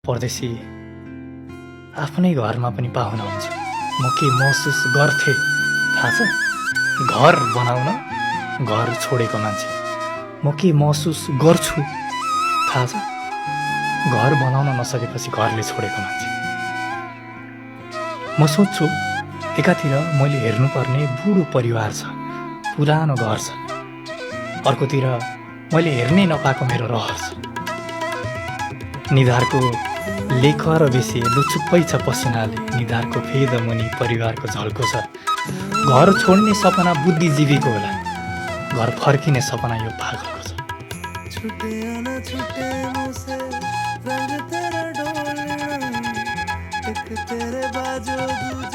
परदेशी आफ्नै घरमा पनि पाहुना हुन्छ। म के महसुस गर्थेँ थाहा छ? घर बनाउन घर छोडेको मान्छे म के महसुस गर्छु थाहा छ? घर बनाउन नसकेपछि घरले छोडेको मान्छे। म सोच्छु एकातिर मैले हेर्नुपर्ने बुढो परिवार छ, पुरानो घर छ, अर्कोतिर मैले हेर्नै नपाएको मेरो रहर छ। निधारको लेख र बेसी लुचुप्पै छ पसिनाले, निधारको फेद मुनि परिवारको झल्को छ। घर छोड्ने सपना बुद्धिजीवीको होला, घर फर्किने सपना यो पागलको छ। छुटे न छुटे मुझसे रंग तेरा डोलना, एक तेरे बाजो दूजा